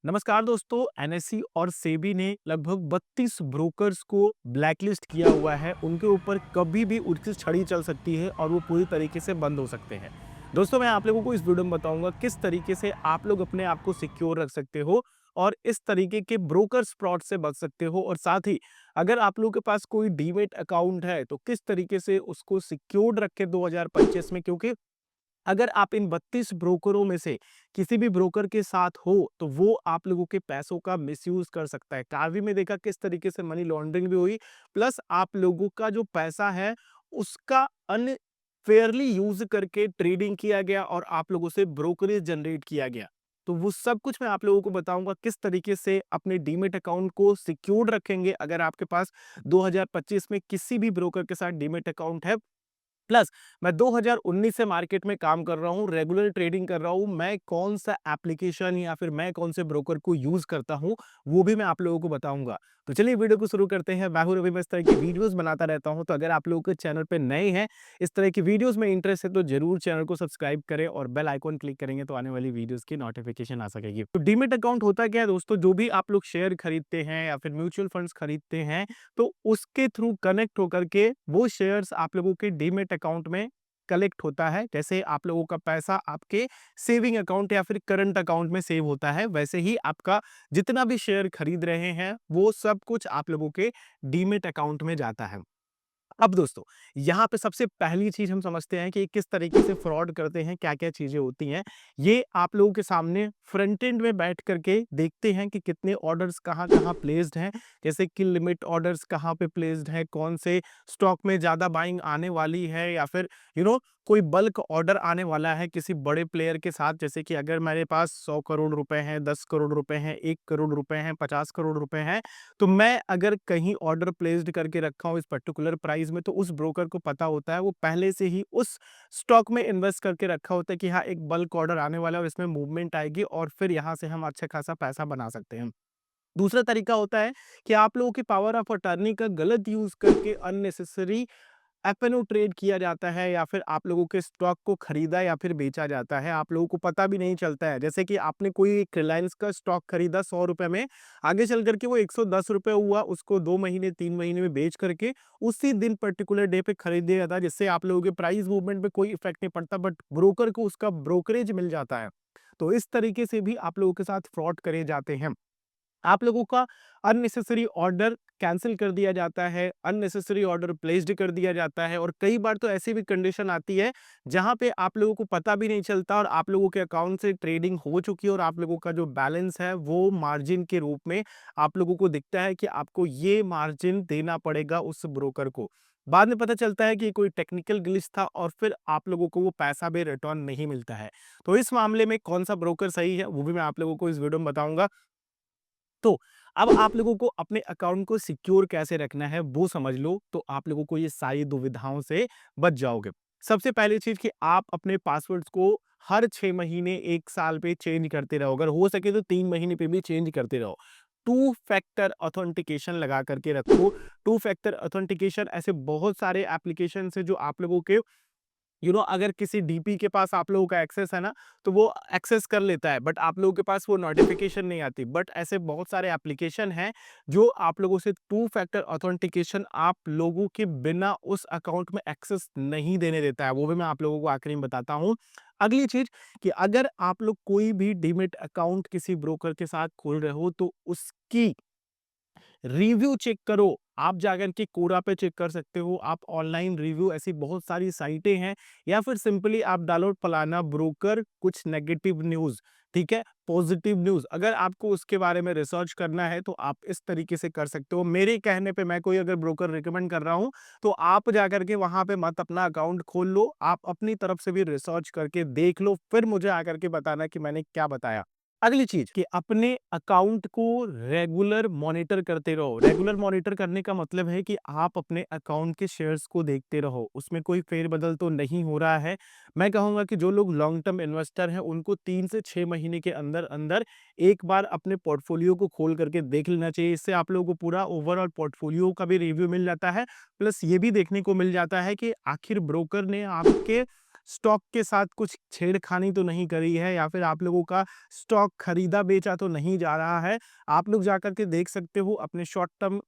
नमस्कार दोस्तों। एनएससी और सेबी ने लगभग 32 ब्रोकर्स को ब्लैकलिस्ट किया हुआ है। उनके ऊपर कभी भी उनकी छड़ी चल सकती है और वो पूरी तरीके से बंद हो सकते हैं। दोस्तों, मैं आप लोगों को इस वीडियो में बताऊंगा किस तरीके से आप लोग अपने आप को सिक्योर रख सकते हो और इस तरीके के ब्रोकर्स फ्रॉड से बच सकते हो। और साथ ही अगर आप लोगों के पास कोई डीमेट अकाउंट है तो किस तरीके से उसको सिक्योर रखें 2025 में, क्योंकि अगर आप इन 32 ब्रोकरों में से किसी भी ब्रोकर के साथ हो तो वो आप लोगों के पैसों का मिसयूज कर सकता है। कार्रवाई में देखा किस तरीके से मनी लॉन्ड्रिंग भी हुई, प्लस आप लोगों का जो पैसा है उसका अनफेयरली यूज करके ट्रेडिंग किया गया और आप लोगों से ब्रोकरेज जनरेट किया गया। तो वो सब कुछ मैं आप लोगों को बताऊंगा किस तरीके से अपने डीमेट अकाउंट को सिक्योर रखेंगे अगर आपके पास 2025 में किसी भी ब्रोकर के साथ डीमेट अकाउंट है। प्लस मैं 2019 से मार्केट में काम कर रहा हूँ, रेगुलर ट्रेडिंग कर रहा हूँ। मैं कौन सा एप्लीकेशन या फिर मैं कौन से ब्रोकर को यूज करता हूँ वो भी मैं आप लोगों को बताऊंगा। तो चलिए वीडियो को शुरू करते हैं। मैं हूं रवि, मैं इस तरह की वीडियोस बनाता रहता हूं। तो अगर आप लोगों के चैनल पे नए हैं, इस तरह की वीडियोस में इंटरेस्ट है तो जरूर चैनल को सब्सक्राइब करें और बेल आइकॉन क्लिक करेंगे तो आने वाली वीडियोस की नोटिफिकेशन आ सकेगी। तो डीमेट अकाउंट होता क्या है दोस्तों? जो भी आप लोग शेयर खरीदते हैं या फिर म्यूचुअल फंड्स खरीदते हैं तो उसके थ्रू कनेक्ट होकर के वो शेयर्स आप लोगों के डीमेट अकाउंट में कलेक्ट होता है। जैसे आप लोगों का पैसा आपके सेविंग अकाउंट या फिर करंट अकाउंट में सेव होता है, वैसे ही आपका जितना भी शेयर खरीद रहे हैं वो सब कुछ आप लोगों के डीमेट अकाउंट में जाता है। अब दोस्तों, यहाँ पे सबसे पहली चीज हम समझते हैं कि किस तरीके से फ्रॉड करते हैं, क्या-क्या चीजें होती हैं। ये आप लोगों के सामने फ्रंट एंड में बैठ करके देखते हैं कि कितने ऑर्डर्स कहाँ-कहाँ प्लेस्ड हैं। जैसे कि लिमिट ऑर्डर्स कहाँ पे प्लेस्ड हैं, कौन से स्टॉक में ज़्यादा बाइंग आने वाली है या फिर कोई बल्क ऑर्डर आने वाला है किसी बड़े प्लेयर के साथ। जैसे कि अगर मेरे पास 100 करोड़ रुपए हैं, 10 करोड़ रुपए हैं, 1 करोड़ रुपए हैं, 50 करोड़ रुपए हैं, तो मैं अगर कहीं ऑर्डर प्लेस्ड करके रखा हूँ इस पर्टिकुलर प्राइस में तो उस ब्रोकर को पता होता है, वो पहले से ही उस स्टॉक में इन्वेस्ट करके रखा होता है कि हाँ, एक बल्क ऑर्डर आने वाला है और इसमें मूवमेंट आएगी और फिर यहाँ से हम अच्छा खासा पैसा बना सकते हैं। दूसरा तरीका होता है कि आप लोगों की पावर ऑफ अटॉर्नी का गलत यूज करके अननेसेसरी एफ ट्रेड किया जाता है या फिर आप लोगों के स्टॉक को खरीदा या फिर बेचा जाता है। आप लोगों को पता भी नहीं चलता है। जैसे कि आपने कोई एक रिलायंस का स्टॉक खरीदा 100 रुपए में, आगे चल करके वो 110 रुपए हुआ, उसको 2 महीने 3 महीने में बेच करके उसी दिन पर्टिकुलर डे पे खरीद दिया जाता है, जिससे आप लोगों के प्राइस मूवमेंट पे कोई इफेक्ट नहीं पड़ता, बट ब्रोकर को उसका ब्रोकरेज मिल जाता है। तो इस तरीके से भी आप लोगों के साथ फ्रॉड करे जाते हैं। आप लोगों का अननेसेसरी ऑर्डर कैंसिल कर दिया जाता है, अननेसेसरी ऑर्डर प्लेस्ड कर दिया जाता है और कई बार तो ऐसी भी कंडीशन आती है जहां पे आप लोगों को पता भी नहीं चलता और आप लोगों के अकाउंट से ट्रेडिंग हो चुकी है और आप लोगों का जो बैलेंस है वो मार्जिन के रूप में आप लोगों को दिखता है कि आपको ये मार्जिन देना पड़ेगा उस ब्रोकर को। बाद में पता चलता है कि कोई टेक्निकल ग्लिच था और फिर आप लोगों को वो पैसा भी रिटर्न नहीं मिलता है। तो इस मामले में कौन सा ब्रोकर सही है वो भी मैं आप लोगों को इस वीडियो में बताऊंगा। तो अब आप लोगों को अपने अकाउंट को सिक्योर कैसे रखना है वो समझ लो तो आप लोगों को ये सारी दुविधाओं से बच जाओगे। सबसे पहली चीज कि आप अपने पासवर्ड्स को हर 6 महीने 1 साल पे चेंज करते रहो, अगर हो सके तो 3 महीने पे भी चेंज करते रहो। टू फैक्टर ऑथेंटिकेशन लगा करके रखो। टू फैक्टर ऑथेंटिकेशन ऐसे बहुत सारे एप्लीकेशन है जो आप लोगों के अगर किसी डीपी के पास आप लोगों का एक्सेस है ना तो वो एक्सेस कर लेता है, बट आप लोगों के पास वो नोटिफिकेशन नहीं आती। बट ऐसे बहुत सारे एप्लीकेशन हैं जो आप लोगों से टू फैक्टर ऑथेंटिकेशन आप लोगों के बिना उस अकाउंट में एक्सेस नहीं देने देता है। वो भी मैं आप लोगों को आखिरी में बताता हूँ। अगली चीज कि अगर आप लोग कोई भी डीमेट अकाउंट किसी ब्रोकर के साथ खोल रहे हो तो उसकी रिव्यू चेक करो। आप जाकर के कोरा पे चेक कर सकते हो, आप ऑनलाइन रिव्यू ऐसी बहुत सारी साइटें हैं या फिर सिंपली आप डालो फलाना ब्रोकर कुछ नेगेटिव न्यूज़, ठीक है? Positive news. अगर आपको उसके बारे में रिसर्च करना है तो आप इस तरीके से कर सकते हो। मेरे कहने पे मैं कोई अगर ब्रोकर रिकमेंड कर रहा हूँ तो आप जाकर के वहाँ पे मत अपना अकाउंट खोल लो। आप अपनी तरफ से भी रिसर्च करके देख लो, फिर मुझे आकर के बताना कि मैंने क्या बताया। अगली चीज कि अपने अकाउंट को रेगुलर मॉनिटर करते रहो। रेगुलर मॉनिटर करने का मतलब है कि आप अपने अकाउंट के शेयर्स को देखते रहो, उसमें कोई फेरबदल तो नहीं हो रहा है। मैं कहूंगा कि जो लोग लॉन्ग टर्म इन्वेस्टर हैं उनको 3 से 6 महीने के अंदर अंदर एक बार अपने पोर्टफोलियो को खोल करके देख लेना चाहिए। इससे आप लोगों को पूरा ओवरऑल पोर्टफोलियो का भी रिव्यू मिल जाता है, प्लस ये भी देखने को मिल जाता है कि आखिर ब्रोकर ने आपके स्टॉक के साथ कुछ छेड़खानी तो नहीं करी है या फिर आप लोगों का स्टॉक खरीदा बेचा तो नहीं जा रहा है। आप लोग जाकर के देख सकते हो अपने शॉर्ट टर्म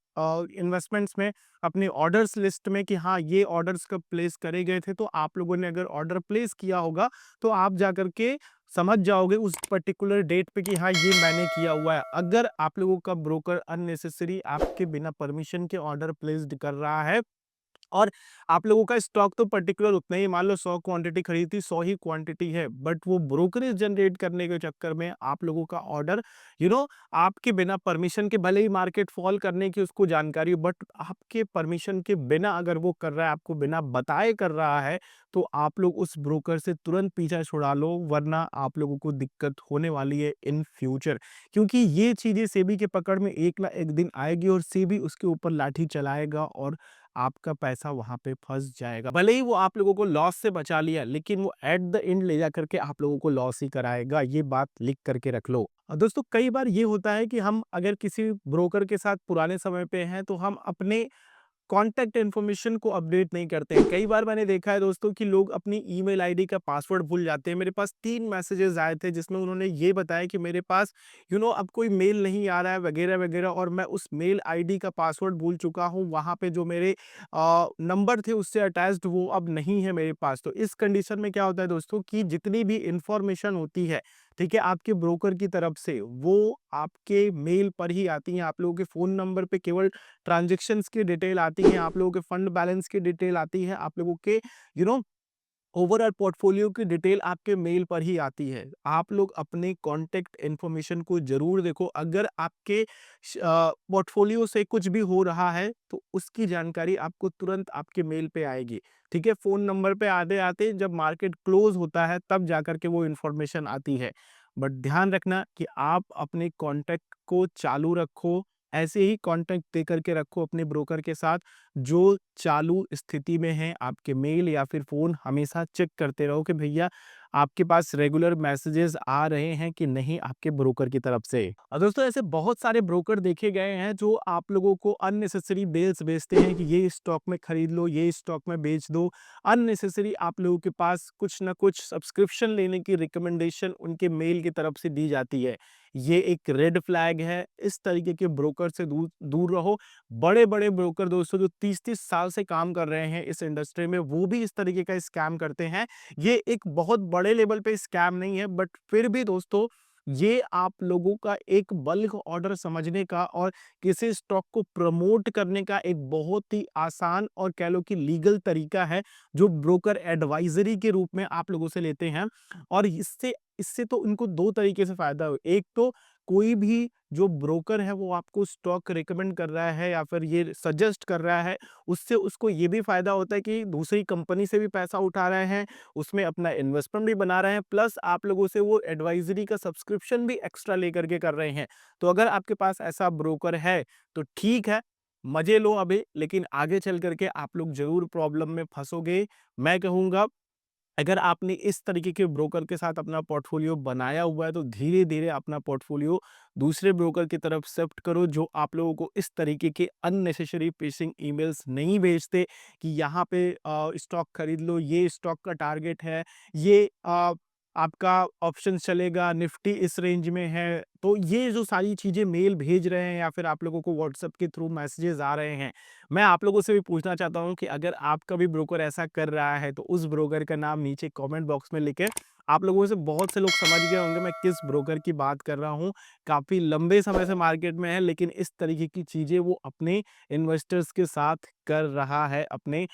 इन्वेस्टमेंट्स में, अपने ऑर्डर्स लिस्ट में कि हाँ, ये ऑर्डर्स कब प्लेस करे गए थे। तो आप लोगों ने अगर ऑर्डर प्लेस किया होगा तो आप जाकर के समझ जाओगे उस पर्टिकुलर डेट पे कि हाँ, ये मैंने किया हुआ है। अगर आप लोगों का ब्रोकर अननेसेसरी आपके बिना परमिशन के ऑर्डर प्लेस्ड कर रहा है और आप लोगों का स्टॉक तो पर्टिकुलर उतना ही, मान लो 100 क्वांटिटी खरीदी थी, 100 ही क्वांटिटी है, बट वो ब्रोकरेज जनरेट करने के चक्कर में आप लोगों का ऑर्डर आपके बिना परमिशन के, भले ही मार्केट फॉल करने की उसको जानकारी हो, बट आपके परमिशन के बिना अगर वो कर रहा है, आपको बिना बताए कर रहा है, तो आप लोग उस ब्रोकर से तुरंत पीछा छुड़ा लो, वरना आप लोगों को दिक्कत होने वाली है इन फ्यूचर। क्योंकि ये चीजें सेबी के पकड़ में एक ना एक दिन आएगी और सेबी उसके ऊपर लाठी चलाएगा और आपका पैसा वहाँ पे फँस जाएगा। भले ही वो आप लोगों को लॉस से बचा लिया, लेकिन वो एट द एंड ले जाकर के आप लोगों को लॉस ही कराएगा, ये बात लिख करके रख लो। दोस्तों कई बार ये होता है कि हम अगर किसी ब्रोकर के साथ पुराने समय पे हैं, तो हम अपने कॉन्टैक्ट इन्फॉर्मेशन को अपडेट नहीं करते हैं। कई बार मैंने देखा है दोस्तों कि लोग अपनी ईमेल आईडी का पासवर्ड भूल जाते हैं। मेरे पास 3 मैसेजेस आए थे जिसमें उन्होंने ये बताया कि मेरे पास अब कोई मेल नहीं आ रहा है वगैरह-वगैरह, और मैं उस मेल आईडी का पासवर्ड भूल चुका हूँ। वहाँ पे जो मेरे नंबर थे उससे अटैच्ड वो अब नहीं है मेरे पास। तो इस कंडीशन में क्या होता है दोस्तों कि जितनी भी इन्फॉर्मेशन होती है, ठीक है, आपके ब्रोकर की तरफ से, वो आपके मेल पर ही आती है। आप लोगों के फ़ोन नंबर पे केवल ट्रांज़ैक्शंस की डिटेल आती है, आप लोगों के फंड बैलेंस की डिटेल आती है, आप लोगों के यू नो ओवरऑल पोर्टफोलियो की डिटेल आपके मेल पर ही आती है। आप लोग अपने कॉन्टैक्ट इन्फॉर्मेशन को ज़रूर देखो। अगर आपके पोर्टफोलियो से कुछ भी हो रहा है, तो उसकी जानकारी आपको तुरंत आपके मेल पे आएगी। ठीक है? फ़ोन नंबर पे आते-आते जब मार्केट क्लोज़ होता है, तब जाकर के वो इन्फॉर्मेशन आती है। बट ध्यान रखना कि आप अपने कॉन्टैक्ट को चालू रखो, ऐसे ही कॉन्टैक्ट दे करके रखो अपने ब्रोकर के साथ, जो चालू स्थिति में है। आपके मेल या फिर फ़ोन हमेशा चेक करते रहो कि भैया आपके पास रेगुलर मैसेजेस आ रहे हैं कि नहीं आपके ब्रोकर की तरफ से। दोस्तों ऐसे बहुत सारे ब्रोकर देखे गए हैं जो आप लोगों को अननेसेसरी मेल्स भेजते हैं कि ये स्टॉक में खरीद लो, ये स्टॉक में बेच दो। अननेसेसरी आप लोगों के पास कुछ ना कुछ सब्सक्रिप्शन लेने की रिकमेंडेशन उनके मेल की तरफ से दी जाती है। ये एक रेड फ्लैग है। इस तरीके के ब्रोकर से दूर दूर रहो। बड़े-बड़े ब्रोकर दोस्तों जो 30-30 साल से काम कर रहे हैं इस इंडस्ट्री में, वो भी इस तरीके का स्कैम करते हैं। ये एक बहुत बड़े लेवल पे स्कैम नहीं है, बट फिर भी दोस्तों ये आप लोगों का एक बल्क ऑर्डर समझने का और किसी स्टॉक को प्रमोट करने का एक बहुत ही आसान और कह लो कि लीगल तरीका है, जो ब्रोकर एडवाइजरी के रूप में आप लोगों से लेते हैं। और इससे इससे तो उनको 2 तरीके से फ़ायदा हो। एक तो कोई भी जो ब्रोकर है वो आपको स्टॉक रिकमेंड कर रहा है या फिर ये सजेस्ट कर रहा है, उससे उसको ये भी फ़ायदा होता है कि दूसरी कंपनी से भी पैसा उठा रहे हैं, उसमें अपना इन्वेस्टमेंट भी बना रहे हैं, प्लस आप लोगों से वो एडवाइजरी का सब्सक्रिप्शन भी एक्स्ट्रा लेकर के कर रहे हैं। तो अगर आपके पास ऐसा ब्रोकर है, तो ठीक है, मज़े लो अभी, लेकिन आगे चल कर के आप लोग ज़रूर प्रॉब्लम में फँसोगे। मैं कहूँगा अगर आपने इस तरीके के ब्रोकर के साथ अपना पोर्टफोलियो बनाया हुआ है, तो धीरे-धीरे अपना पोर्टफोलियो दूसरे ब्रोकर की तरफ शिफ्ट करो, जो आप लोगों को इस तरीके के अननेसेसरी फिशिंग ईमेल्स नहीं भेजते कि यहाँ पे स्टॉक खरीद लो, ये स्टॉक का टारगेट है, ये आपका ऑप्शन चलेगा, निफ्टी इस रेंज में है। तो ये जो सारी चीज़ें मेल भेज रहे हैं या फिर आप लोगों को व्हाट्सएप के थ्रू मैसेजेस आ रहे हैं, मैं आप लोगों से भी पूछना चाहता हूँ कि अगर आपका भी ब्रोकर ऐसा कर रहा है, तो उस ब्रोकर का नाम नीचे कमेंट बॉक्स में लिखें। आप लोगों में से बहुत से लोग समझ गए होंगे मैं किस ब्रोकर की बात कर रहा हूँ। काफ़ी लंबे समय से मार्केट में है, लेकिन इस तरीके की चीज़ें वो अपने इन्वेस्टर्स के साथ कर रहा है, अपने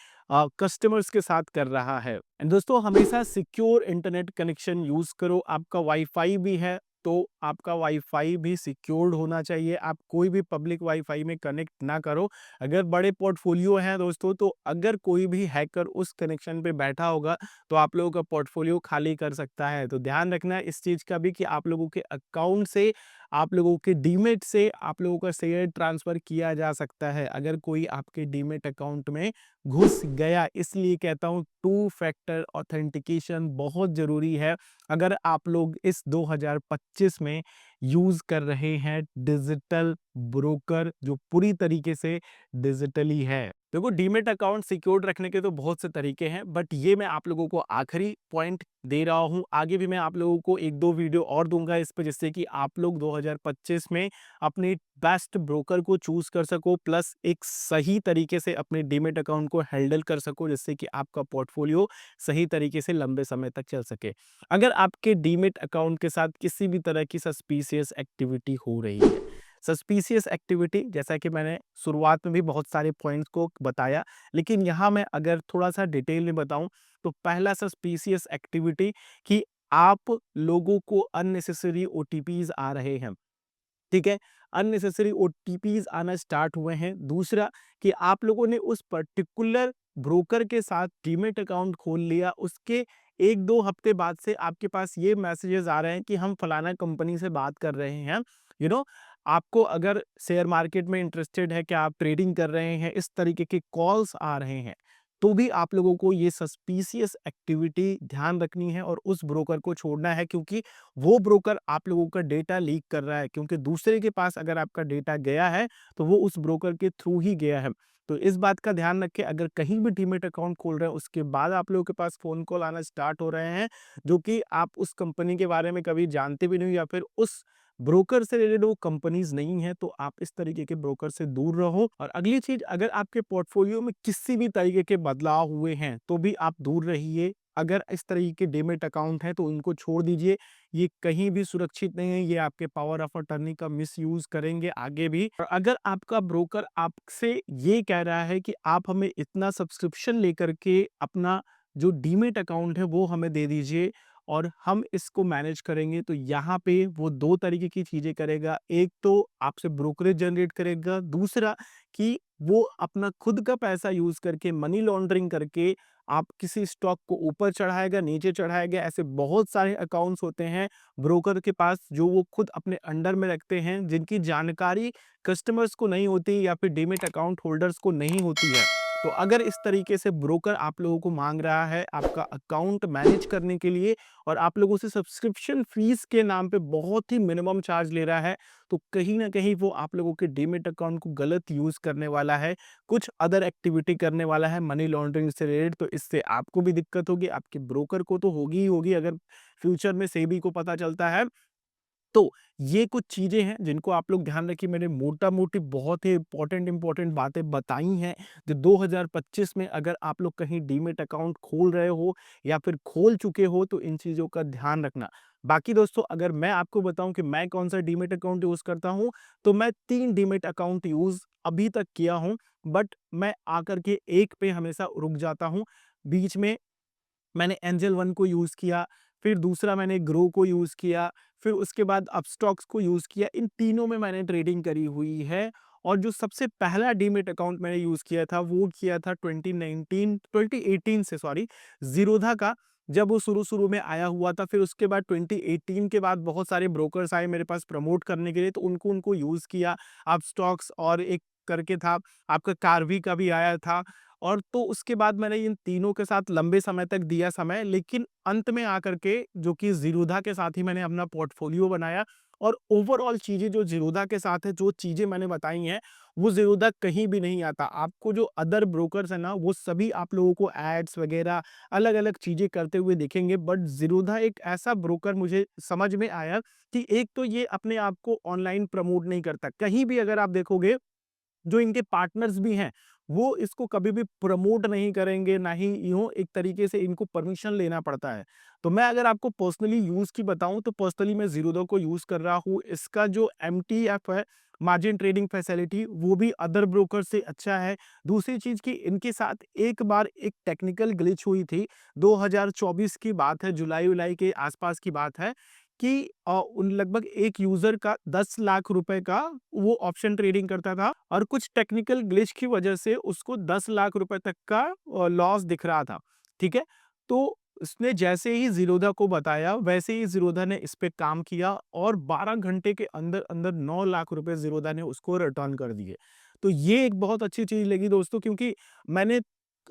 कस्टमर्स के साथ कर रहा है। एंड दोस्तों हमेशा सिक्योर इंटरनेट कनेक्शन यूज़ करो। आपका वाईफ़ाई भी है, तो आपका वाईफ़ाई भी सिक्योर्ड होना चाहिए। आप कोई भी पब्लिक वाईफ़ाई में कनेक्ट ना करो। अगर बड़े पोर्टफोलियो हैं दोस्तों, तो अगर कोई भी हैकर उस कनेक्शन पे बैठा होगा, तो आप लोगों का पोर्टफोलियो खाली कर सकता है। तो ध्यान रखना इस चीज़ का भी कि आप लोगों के अकाउंट से, आप लोगों के डीमैट से आप लोगों का शेयर ट्रांसफ़र किया जा सकता है, अगर कोई आपके डीमैट अकाउंट में घुस गया। इसलिए कहता हूँ टू फैक्टर ऑथेंटिकेशन बहुत ज़रूरी है। अगर आप लोग इस 2025 में यूज़ कर रहे हैं डिजिटल ब्रोकर जो पूरी तरीके से डिजिटली है। देखो डीमैट अकाउंट सिक्योर्ड रखने के तो बहुत से तरीके हैं, बट ये मैं आप लोगों को आखिरी पॉइंट दे रहा हूँ। आगे भी मैं आप लोगों को 1-2 वीडियो और दूँगा इस पे, जिससे कि आप लोग 2025 में अपनी बेस्ट ब्रोकर को चूज़ कर सको, प्लस एक सही तरीके से अपने डीमैट अकाउंट को हैंडल कर सको, जिससे कि आपका पोर्टफोलियो सही तरीके से लंबे समय तक चल सके। अगर आपके डीमैट अकाउंट के साथ किसी भी तरह की सस्पिशियस एक्टिविटी हो रही है, सस्पिशियस एक्टिविटी जैसा कि मैंने शुरुआत में भी बहुत सारे पॉइंट्स को बताया, लेकिन यहाँ मैं अगर थोड़ा-सा डिटेल में बताऊँ, तो पहला सस्पिशियस एक्टिविटी कि आप लोगों को अननेसेसरी ओटीपीज़ आ रहे हैं। ठीक है? अननेसेसरी ओटीपीज़ आना स्टार्ट हुए हैं। दूसरा कि आप लोगों ने उस पर्टिकुलर ब्रोकर के साथ डीमैट अकाउंट खोल लिया, उसके 1-2 हफ्ते बाद से आपके पास ये मैसेजेस आ रहे हैं कि हम फलाना कंपनी से बात कर रहे हैं। यू नो आपको अगर शेयर मार्केट में इंटरेस्टेड है, क्या आप ट्रेडिंग कर रहे हैं, इस तरीके के कॉल्स आ रहे हैं। तो भी आप लोगों को ये सस्पिशियस एक्टिविटी ध्यान रखनी है और उस ब्रोकर को छोड़ना है, क्योंकि वो ब्रोकर आप लोगों का डेटा लीक कर रहा है, क्योंकि दूसरे के पास अगर आपका डेटा गया है तो वो उस ब्रोकर के थ्रू ही गया है। तो इस बात का ध्यान रखें, अगर कहीं भी डीमैट अकाउंट खोल रहे हैं उसके बाद आप लोगों के पास फ़ोन कॉल आना स्टार्ट हो रहे हैं, जो कि आप उस कंपनी के बारे में कभी जानते भी नहीं या फिर उस ब्रोकर से रिलेटेड वो कंपनीज़ नहीं है, तो आप इस तरीके के ब्रोकर से दूर रहो। और अगली चीज़, अगर आपके पोर्टफोलियो में किसी भी तरीके के बदलाव हुए हैं, तो भी आप दूर रहिए। अगर इस तरीके के डीमैट अकाउंट हैं, तो उनको छोड़ दीजिए। ये कहीं भी सुरक्षित नहीं है, ये आपके पावर ऑफ अटॉर्नी का मिसयूज़ करेंगे आगे भी। और अगर आपका ब्रोकर आपसे ये कह रहा है कि आप हमें इतना सब्सक्रिप्शन लेकर के अपना जो डीमैट अकाउंट है वो हमें दे दीजिए और हम इसको मैनेज करेंगे, तो यहाँ पे वो 2 तरीके की चीज़ें करेगा। एक तो आपसे ब्रोकरेज जनरेट करेगा, दूसरा कि वो अपना खुद का पैसा यूज़ करके मनी लॉन्ड्रिंग करके आप किसी स्टॉक को ऊपर चढ़ाएगा, नीचे चढ़ाएगा। ऐसे बहुत सारे अकाउंट्स होते हैं ब्रोकर के पास जो वो खुद अपने अंडर में रखते हैं, जिनकी जानकारी कस्टमर्स को नहीं होती या फिर डीमैट अकाउंट होल्डर्स को नहीं होती है। तो अगर इस तरीके से ब्रोकर आप लोगों को माँग रहा है आपका अकाउंट मैनेज करने के लिए और आप लोगों से सब्सक्रिप्शन फीस के नाम पे बहुत ही मिनिमम चार्ज ले रहा है, तो कहीं न कहीं वो आप लोगों के डीमैट अकाउंट को गलत यूज़ करने वाला है, कुछ अदर एक्टिविटी करने वाला है मनी लॉन्ड्रिंग से रिलेटेड। तो इससे आपको भी दिक्कत होगी, आपके ब्रोकर को तो होगी ही होगी अगर फ्यूचर में सेबी को पता चलता है। तो ये कुछ चीज़ें हैं जिनको आप लोग ध्यान रखिए। मैंने मोटा-मोटी बहुत ही इम्पोर्टेंट बातें बताई हैं, जो 2025 में अगर आप लोग कहीं डीमैट अकाउंट खोल रहे हो या फिर खोल चुके हो, तो इन चीज़ों का ध्यान रखना। बाकी दोस्तों, अगर मैं आपको बताऊँ कि मैं कौन-सा डीमैट अकाउंट यूज़ करता हूँ, तो मैं 3 डीमैट अकाउंट यूज़ अभी तक किया हूँ, बट मैं आकर के एक पे हमेशा रुक जाता हूँ। बीच में मैंने एंजल वन को यूज़ किया, फिर दूसरा मैंने ग्रो को यूज़ किया, फिर उसके बाद अपस्टॉक्स को यूज़ किया। इन तीनों में मैंने ट्रेडिंग करी हुई है और जो सबसे पहला डीमैट अकाउंट मैंने यूज़ किया था, वो किया था 2019 2018 से सॉरी, ज़ीरोधा का, जब वो शुरू-शुरू में आया हुआ था। फिर उसके बाद 2018 के बाद बहुत सारे ब्रोकर्स आए मेरे पास प्रमोट करने के लिए, तो उनको यूज़ किया। अपस्टॉक्स और एक करके था, आपका कार्वी का भी आया था। और तो उसके बाद मैंने इन तीनों के साथ लंबे समय तक दिया समय, लेकिन अंत में आकर के जो कि ज़ीरोधा के साथ ही मैंने अपना पोर्टफोलियो बनाया। और ओवरऑल चीज़ें जो ज़ीरोधा के साथ है, जो चीज़ें मैंने बताई हैं, वो ज़ीरोधा कहीं भी नहीं आता। आपको जो अदर ब्रोकर्स हैं ना, वो सभी आप लोगों को एड्स वगैरह अलग-अलग चीज़ें करते हुए दिखेंगे, बट ज़ीरोधा एक ऐसा ब्रोकर मुझे समझ में आया कि एक तो ये अपने आप को ऑनलाइन प्रमोट नहीं करता। कहीं भी अगर आप देखोगे, जो इनके पार्टनर्स भी हैं, वो इसको कभी भी प्रमोट नहीं करेंगे, ना ही एक तरीके से इनको परमिशन लेना पड़ता है। तो मैं अगर आपको पर्सनली यूज़ की बताऊँ, तो पर्सनली मैं ज़ीरोधा को यूज़ कर रहा हूँ। इसका जो एमटीएफ है, मार्जिन ट्रेडिंग फैसिलिटी, वो भी अदर ब्रोकर से अच्छा है। दूसरी चीज़ कि इनके साथ एक बार एक टेक्निकल ग्लिच हुई थी, 2024 की बात है, जुलाई-वुलाई के आसपास की बात है कि उन लगभग एक यूज़र का 10 लाख रुपए का वो ऑप्शन ट्रेडिंग करता था और कुछ टेक्निकल ग्लिच की वजह से उसको 10 लाख रुपए तक का लॉस दिख रहा था, ठीक है? तो उसने जैसे ही ज़ीरोधा को बताया, वैसे ही ज़ीरोधा ने इस पे काम किया और 12 घंटे के अंदर-अंदर 9 लाख रुपए ज़ीरोधा ने उसको रिटर्न कर दिए। तो ये एक बहुत अच्छी चीज़ लगी दोस्तों, क्योंकि मैंने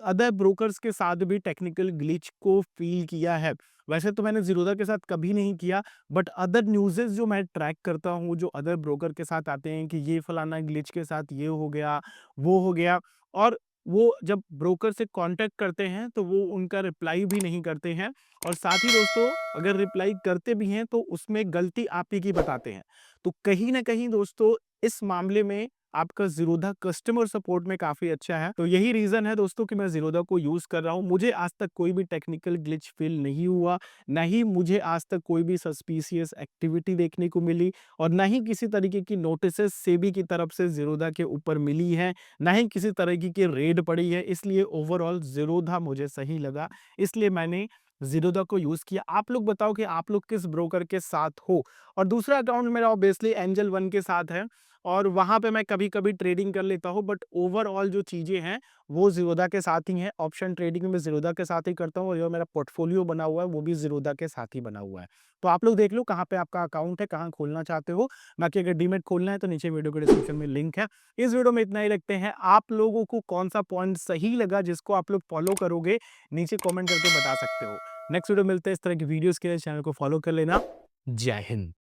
अदर ब्रोकर्स के साथ भी टेक्निकल ग्लिच को फील किया है। वैसे तो मैंने ज़ीरोधा के साथ कभी नहीं किया, बट अदर न्यूज़ेज़ जो मैं ट्रैक करता हूँ, जो अदर ब्रोकर के साथ आते हैं कि ये फलाना ग्लिच के साथ ये हो गया, वो हो गया, और वो जब ब्रोकर से कॉन्टैक्ट करते हैं तो वो उनका रिप्लाई भी नहीं करते हैं, और साथ ही दोस्तों अगर रिप्लाई करते भी हैं तो उसमें गलती आप ही की बताते हैं। तो कहीं न कहीं दोस्तों इस मामले में आपका ज़ीरोधा कस्टमर सपोर्ट में काफ़ी अच्छा है। तो यही रीज़न है दोस्तों कि मैं ज़ीरोधा को यूज़ कर रहा हूँ। मुझे आज तक कोई भी टेक्निकल ग्लिच फ़ील नहीं हुआ, ना ही मुझे आज तक कोई भी सस्पिशियस एक्टिविटी देखने को मिली, और ना ही किसी तरीके की नोटिसेस सेबी की तरफ से ज़ीरोधा के ऊपर मिली है, ना ही किसी तरीके की रेड पड़ी है। इसलिए ओवरऑल ज़ीरोधा मुझे सही लगा, इसलिए मैंने ज़ीरोधा को यूज़ किया। आप लोग बताओ कि आप लोग किस ब्रोकर के साथ हो? और दूसरा अकाउंट मेरा ऑब्वियसली एंजल वन के साथ है, और वहाँ पे मैं कभी-कभी ट्रेडिंग कर लेता हूँ, बट ओवरऑल जो चीज़ें हैं वो ज़ीरोधा के साथ ही हैं। ऑप्शन ट्रेडिंग में ज़ीरोधा के साथ ही करता हूँ, और जो मेरा पोर्टफोलियो बना हुआ है वो भी ज़ीरोधा के साथ ही बना हुआ है। तो आप लोग देख लो कहाँ पे आपका अकाउंट है, कहाँ खोलना चाहते हो। बाकी अगर डीमैट खोलना है तो नीचे वीडियो के डिस्क्रिप्शन में लिंक है। इस वीडियो में इतना ही रखते हैं। आप लोगों को कौन-सा पॉइंट सही लगा जिसको आप लोग फॉलो करोगे, नीचे कमेंट करके बता सकते हो। नेक्स्ट वीडियो मिलते हैं। इस तरह की वीडियोज़ के लिए चैनल को फॉलो कर लेना। जय हिंद।